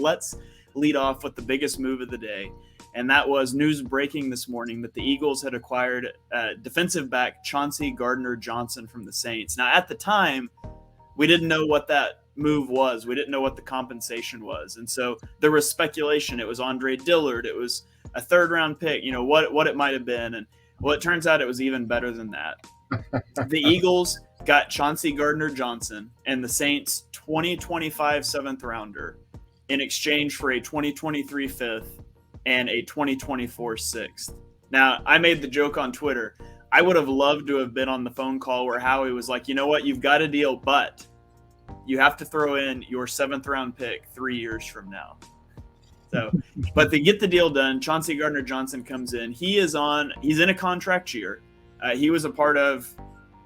let's lead off with the biggest move of the day. And that was news breaking this morning that the Eagles had acquired defensive back Chauncey Gardner-Johnson from the Saints. Now, at the time, we didn't know what that move was. We didn't know what the compensation was. And so there was speculation. It was Andre Dillard. It was a third-round pick, what it might have been. And well, it turns out it was even better than that. The Eagles got Chauncey Gardner-Johnson and the Saints 2025 7th-rounder in exchange for a 2023 5th and a 2024 6th. Now, I made the joke on Twitter. I would have loved to have been on the phone call where Howie was like, you know what, you've got a deal, but you have to throw in your 7th-round pick 3 years from now. So, but they get the deal done. Chauncey Gardner-Johnson comes in. He's in a contract year. He was a part of,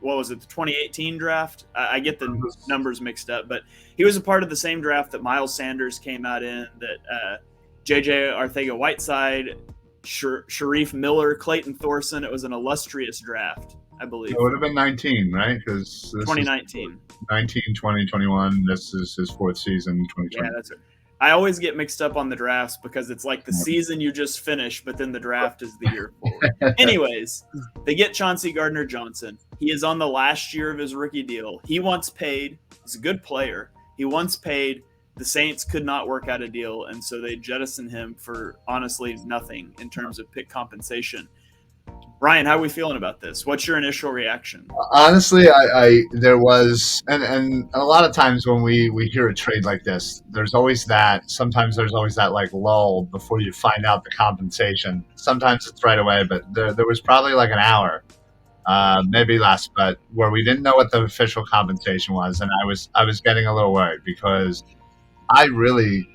what was it, the 2018 draft? I get the numbers mixed up, but he was a part of the same draft that Miles Sanders came out in, that J.J. Arcega-Whiteside, Sharif Miller, Clayton Thorson. It was an illustrious draft, I believe. It would have been 19, right? Because 2019. 19, 20, 21. This is his 4th season, 2020. Yeah, that's it. I always get mixed up on the drafts because it's like the season you just finished, but then the draft is the year forward. Anyways, they get Chauncey Gardner-Johnson. He is on the last year of his rookie deal. He wants paid. He's a good player. He wants paid. The Saints could not work out a deal, and so they jettisoned him for honestly nothing in terms of pick compensation. Ryan, how are we feeling about this? What's your initial reaction? Honestly, there was, and a lot of times when we hear a trade like this, sometimes there's always that like lull before you find out the compensation. Sometimes it's right away, but there was probably like an hour, maybe less, but where we didn't know what the official compensation was. And I was getting a little worried because I really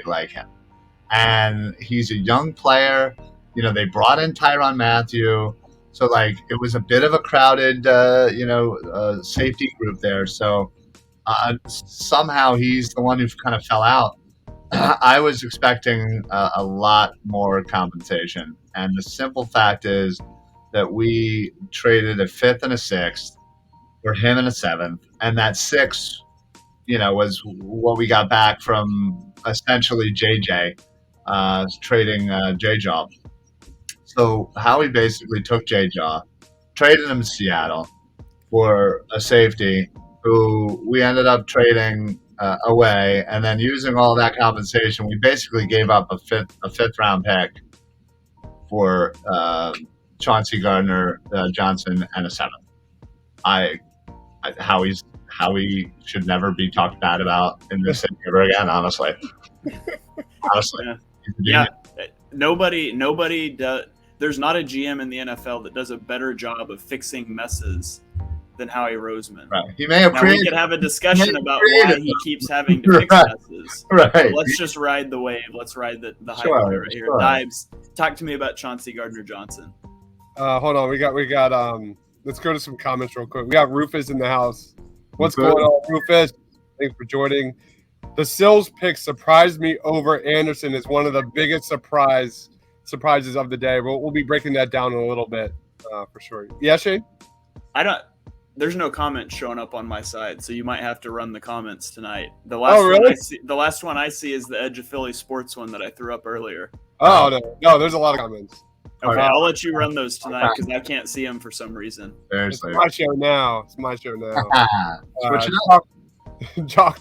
like him, and he's a young player. They brought in Tyrann Mathieu, so like it was a bit of a crowded, safety group there. So somehow he's the one who kind of fell out. I was expecting a lot more compensation, and the simple fact is that we traded a 5th and a 6th for him and a 7th, and that 6th, was what we got back from essentially JJ, trading J-Jaw. So Howie basically took J-Jaw, traded him to Seattle for a safety who we ended up trading away, and then using all that compensation, we basically gave up a 5th-round pick for Chauncey Gardner-Johnson and a 7th. Howie should never be talked bad about in this city ever again, honestly. Yeah. Nobody does. There's not a GM in the NFL that does a better job of fixing messes than Howie Roseman. Right. He may have now, we could have a discussion about why he keeps having to fix messes. Right. So let's just ride the wave. Let's ride the hype right here. Dives, talk to me about Chauncey Gardner-Johnson. Hold on. We got. Let's go to some comments real quick. We got Rufus in the house. What's going on, Rufus? Thanks for joining. The Sills pick surprised me over Anderson is one of the biggest surprises of the day. We'll be breaking that down in a little bit for sure. Yeah, Shane? There's no comments showing up on my side, so you might have to run the comments tonight. The last one I see is the Edge of Philly Sports one that I threw up earlier. Oh, no, there's a lot of comments. Okay, I'll let you run those tonight because I can't see them for some reason. It's my show now. Switch it up. Jock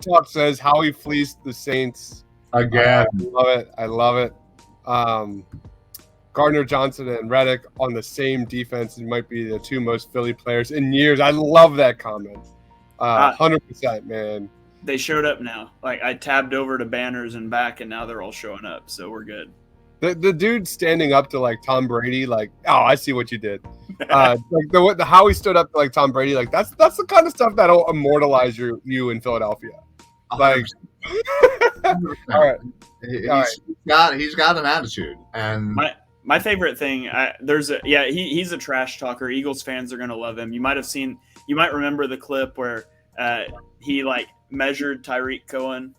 Talk says how he fleeced the Saints again. I love it. Gardner-Johnson and Reddick on the same defense and might be the 2 most Philly players in years. I love that comment. 100%, man. They showed up now. Like I tabbed over to banners and back, and now they're all showing up. So we're good. The dude standing up to like Tom Brady, like, oh, I see what you did. Like the how he stood up to like Tom Brady, like that's the kind of stuff that'll immortalize you in Philadelphia. Like, all right, he's got an attitude, and my favorite thing. He's a trash talker. Eagles fans are gonna love him. You might remember the clip where he like measured Tyreek Cohen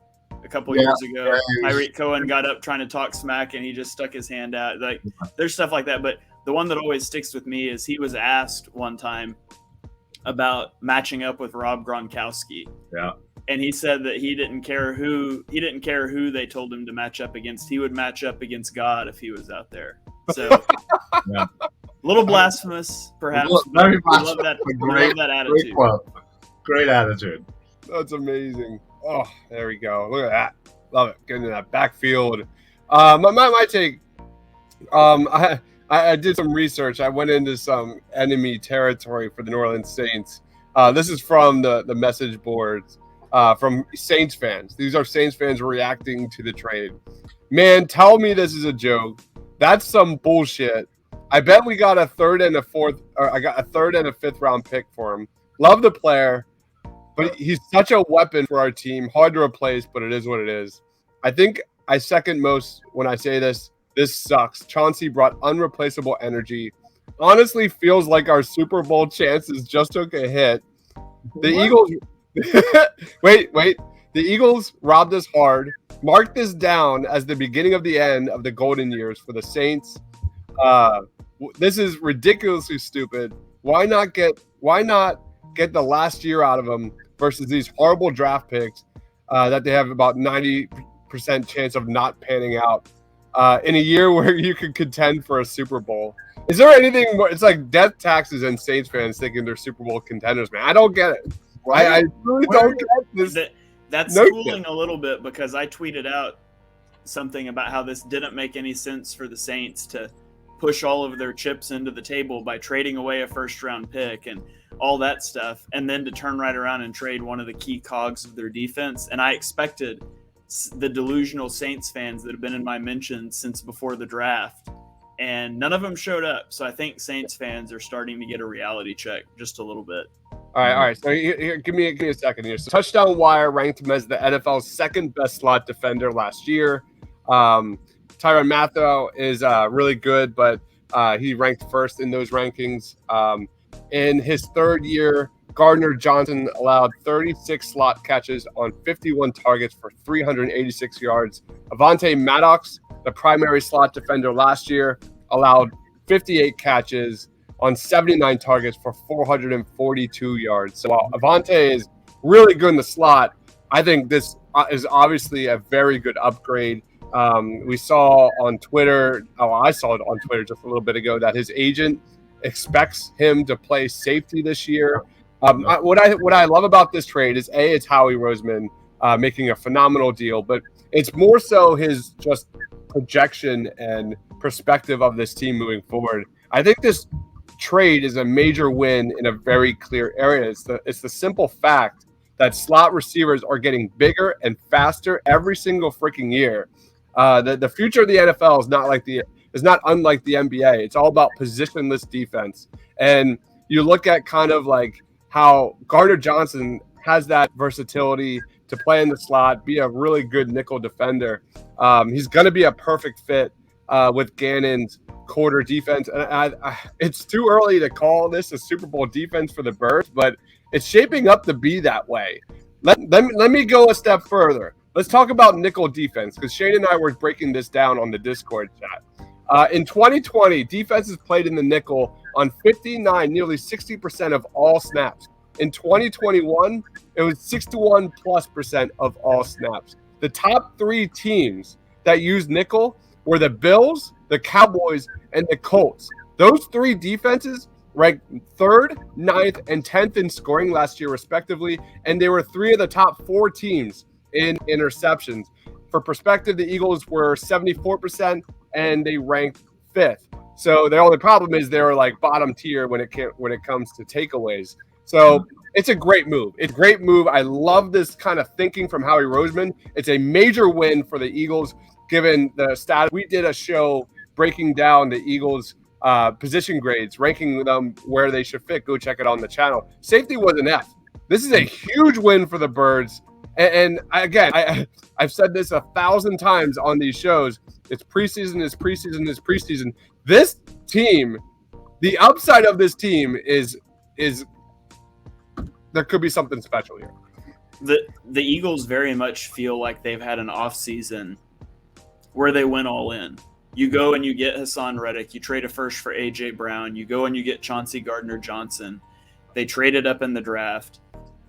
a couple years ago. Tyreek Cohen got up trying to talk smack, and he just stuck his hand out. Like there's stuff like that, but the one that always sticks with me is he was asked one time about matching up with Rob Gronkowski. Yeah. And he said that he didn't care who they told him to match up against. He would match up against God if he was out there. So Yeah. a little blasphemous, perhaps. Very but much. we love that Great attitude. quote. Great attitude. That's amazing. Oh, there we go. Look at that. Love it. Getting in that backfield. My take. I did some research. I went into some enemy territory for the New Orleans Saints. This is from the message boards from Saints fans. These are Saints fans reacting to the trade. Man, tell me this is a joke. That's some bullshit. I bet we got a third and a fifth round pick for him. Love the player, but he's such a weapon for our team. Hard to replace, but it is what it is. I think I second most when I say this. This sucks. Chauncey brought unreplaceable energy. Honestly, feels like our Super Bowl chances just took a hit. The Eagles. wait. The Eagles robbed us hard. Mark this down as the beginning of the end of the golden years for the Saints. This is ridiculously stupid. Why not get the last year out of them versus these horrible draft picks that they have about 90% chance of not panning out in a year where you could contend for a Super Bowl? Is there anything more? It's like death taxes and Saints fans thinking they're Super Bowl contenders, man. I don't get it. I really don't get this. That's cooling a little bit because I tweeted out something about how this didn't make any sense for the Saints to push all of their chips into the table by trading away a first-round pick and all that stuff, and then to turn right around and trade one of the key cogs of their defense. And I expected the delusional Saints fans that have been in my mentions since before the draft, and none of them showed up. So I think Saints fans are starting to get a reality check just a little bit. All right. So here, give me a second here. So Touchdown Wire ranked him as the NFL's second best slot defender last year. Tyrann Mathieu is really good, but he ranked first in those rankings. In his third year, Gardner-Johnson allowed 36 slot catches on 51 targets for 386 yards. Avonte Maddox, the primary slot defender last year, allowed 58 catches on 79 targets for 442 yards. So while Avonte is really good in the slot, I think this is obviously a very good upgrade. We saw on Twitter, I saw it on Twitter just a little bit ago, that his agent expects him to play safety this year. What I love about this trade is it's Howie Roseman making a phenomenal deal, but it's more so his just projection and perspective of this team moving forward. I think this trade is a major win in a very clear area. It's the simple fact that slot receivers are getting bigger and faster every single freaking year. The future of the NFL is not unlike the NBA. It's all about positionless defense. And you look at kind of like how Gardner-Johnson has that versatility to play in the slot, be a really good nickel defender. He's going to be a perfect fit with Gannon's quarter defense. And it's too early to call this a Super Bowl defense for the Birds, but it's shaping up to be that way. Let me go a step further. Let's talk about nickel defense, because Shane and I were breaking this down on the Discord chat. In 2020, defenses played in the nickel on 59, nearly 60% of all snaps. In 2021, it was 61+% of all snaps. The top three teams that used nickel were the Bills, the Cowboys, and the Colts. Those three defenses ranked 3rd, 9th, and 10th in scoring last year, respectively, and they were three of the top four teams in interceptions. For perspective, the Eagles were 74%, and they ranked 5th. So the only problem is they're like bottom tier when it comes to takeaways. So it's a great move. It's a great move. I love this kind of thinking from Howie Roseman. It's a major win for the Eagles, given the status. We did a show breaking down the Eagles' position grades, ranking them where they should fit. Go check it on the channel. Safety was an F. This is a huge win for the Birds. And again, I've said this 1,000 times on these shows. It's preseason, it's preseason, it's preseason. This team, the upside of this team is there could be something special here. The Eagles very much feel like they've had an off season where they went all in. You go and you get Hassan Reddick. You trade a first for A.J. Brown. You go and you get Chauncey Gardner-Johnson. They traded up in the draft.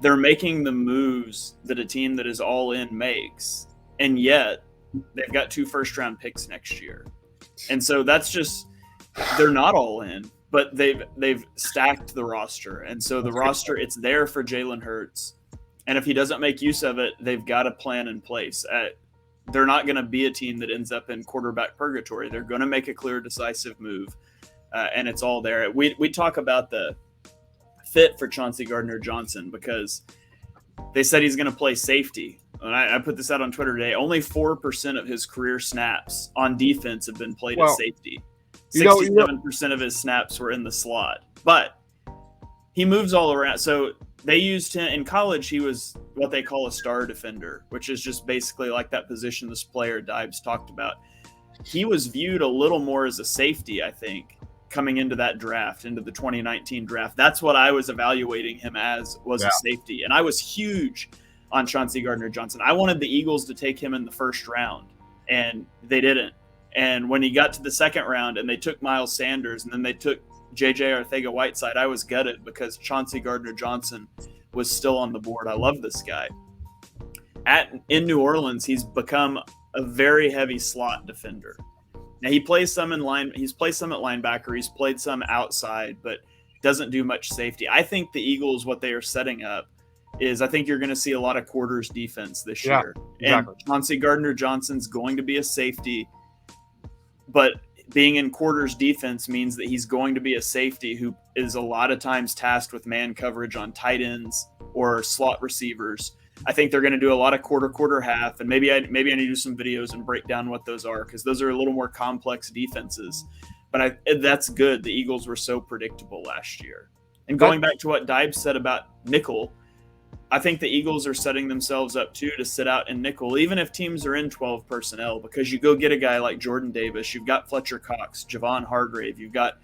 They're making the moves that a team that is all in makes, and yet they've got 2 first-round picks next year. And so that's just, they're not all in, but they've stacked the roster. And so the roster, it's there for Jalen Hurts. And if he doesn't make use of it, they've got a plan in place. They're not going to be a team that ends up in quarterback purgatory. They're going to make a clear, decisive move, and it's all there. We talk about the fit for Chauncey Gardner-Johnson because they said he's going to play safety. And I put this out on Twitter today. Only 4% of his career snaps on defense have been played as safety. 67% of his snaps were in the slot. But he moves all around. So they used him in college. He was what they call a star defender, which is just basically like that position this player Dibes talked about. He was viewed a little more as a safety, I think, coming into that draft, into the 2019 draft. That's what I was evaluating him as, was a safety. And I was huge on Chauncey Gardner-Johnson. I wanted the Eagles to take him in the first round, and they didn't. And when he got to the second round and they took Miles Sanders and then they took J.J. Arcega-Whiteside, I was gutted because Chauncey Gardner-Johnson was still on the board. I love this guy. In New Orleans, he's become a very heavy slot defender. Now he plays some in line. He's played some at linebacker. He's played some outside, but doesn't do much safety. I think the Eagles, what they are setting up is, I think you're going to see a lot of quarters defense this year. Exactly. And Chauncey Gardner-Johnson's going to be a safety, but being in quarters defense means that he's going to be a safety who is a lot of times tasked with man coverage on tight ends or slot receivers. I think they're going to do a lot of quarter, half, and maybe I need to do some videos and break down what those are, because those are a little more complex defenses. But that's good. The Eagles were so predictable last year. And going back to what Dibes said about nickel, I think the Eagles are setting themselves up too to sit out in nickel, even if teams are in 12 personnel, because you go get a guy like Jordan Davis, you've got Fletcher Cox, Javon Hargrave, you've got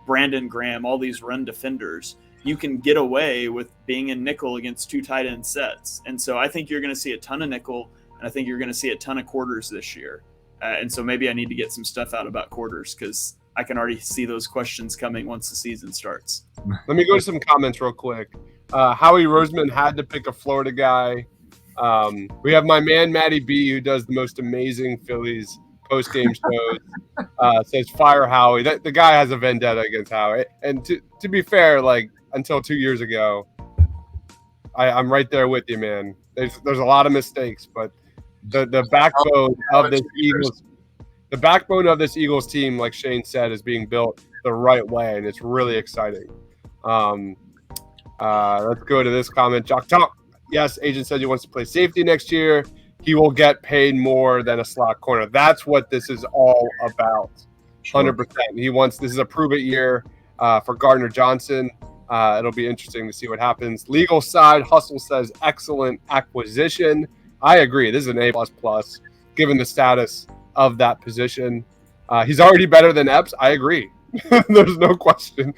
Brandon Graham, all these run defenders. You can get away with being in nickel against 2 tight end sets. And so I think you're going to see a ton of nickel, and I think you're going to see a ton of quarters this year. And so maybe I need to get some stuff out about quarters, because I can already see those questions coming once the season starts. Let me go to some comments real quick. Howie Roseman had to pick a Florida guy. We have my man Matty B, who does the most amazing Phillies post-game shows. Says fire Howie. The guy has a vendetta against Howie. And to be fair, like, until 2 years ago, I'm right there with you, man. There's a lot of mistakes, but the backbone of this Eagles team, like Shane said, is being built the right way, and it's really exciting. Let's go to this comment. Jock Talk. Yes, agent says he wants to play safety next year. He will get paid more than a slot corner. That's what this is all about. 100%. He wants, this is a prove it year for Gardner-Johnson. It'll be interesting to see what happens. Legal side, Hustle says excellent acquisition. I agree. This is an A++, given the status of that position. He's already better than Epps. I agree. There's no question.